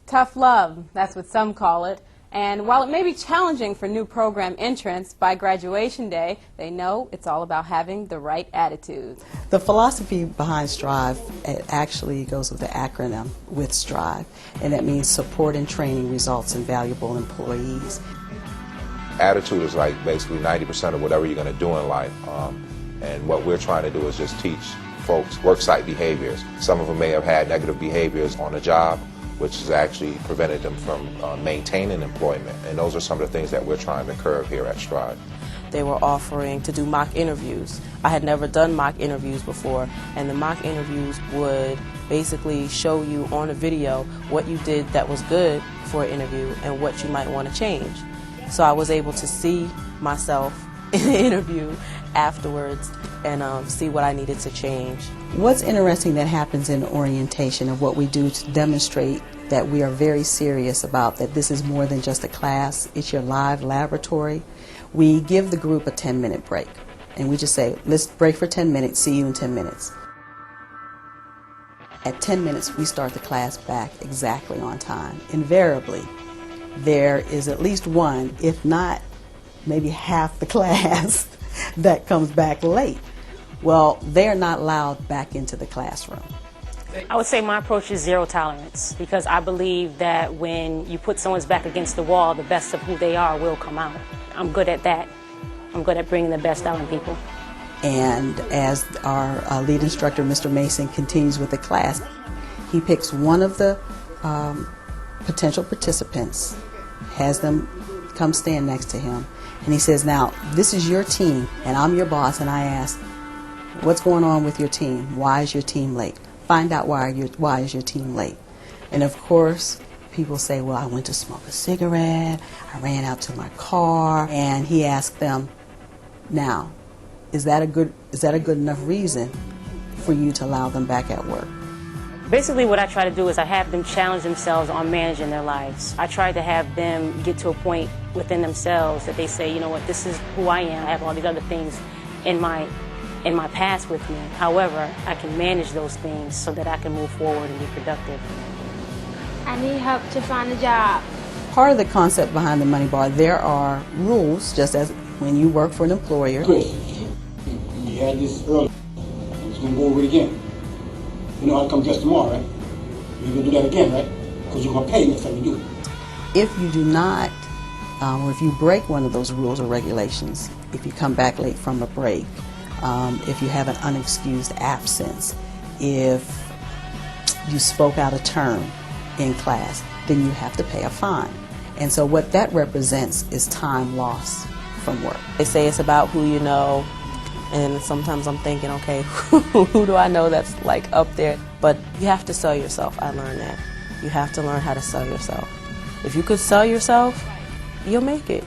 Tough love, that's what some call it. And while it may be challenging for new program entrants, by graduation day, they know it's all about having the right attitude. The philosophy behind STRIVE, it actually goes with the acronym with STRIVE, and that means support and training results in valuable employees. Attitude is like basically 90% of whatever you're going to do in life. And what we're trying to do is just teach folks worksite behaviors. Some of them may have had negative behaviors on the job, which has actually prevented them from maintaining employment. And those are some of the things that we're trying to curb here at STRIVE. They were offering to do mock interviews. I had never done mock interviews before, and the mock interviews would basically show you on a video what you did that was good for an interview and what you might want to change. So I was able to see myself in the interview afterwards and see what I needed to change. What's interesting that happens in orientation of what we do to demonstrate that we are very serious about that this is more than just a class, it's your live laboratory. We give the group a 10-minute break, and we just say, let's break for 10 minutes, see you in 10 minutes. At 10 minutes, we start the class back exactly on time. Invariably, there is at least one, if not maybe half the class, that comes back late. Well, they're not allowed back into the classroom. I would say my approach is zero tolerance, because I believe that when you put someone's back against the wall, the best of who they are will come out. I'm good at that. I'm good at bringing the best out in people. And as our lead instructor, Mr. Mason, continues with the class, he picks one of the potential participants, has them come stand next to him, and he says, now, this is your team, and I'm your boss, and I ask, what's going on with your team? Why is your team late? Find out why is your team late. And of course, people say, well, I went to smoke a cigarette, I ran out to my car, and he asked them, now, is that a good enough reason for you to allow them back at work? Basically what I try to do is I have them challenge themselves on managing their lives. I try to have them get to a point within themselves that they say, you know what, this is who I am. I have all these other things in my past with me. However, I can manage those things so that I can move forward and be productive. I need help to find a job. Part of the concept behind the money bar, there are rules, just as when you work for an employer. Chris, you had this earlier. I'm just going to go over it again. You know how to come dressed tomorrow, right? You're going to do that again, right? Because you're going to pay next time you do it. If you do not, or if you break one of those rules or regulations, if you come back late from a break, if you have an unexcused absence, if you spoke out of turn in class, then you have to pay a fine. And so what that represents is time lost from work. They say it's about who you know, and sometimes I'm thinking, okay, who do I know that's like up there? But you have to sell yourself. I learned that. You have to learn how to sell yourself. If you could sell yourself, you'll make it.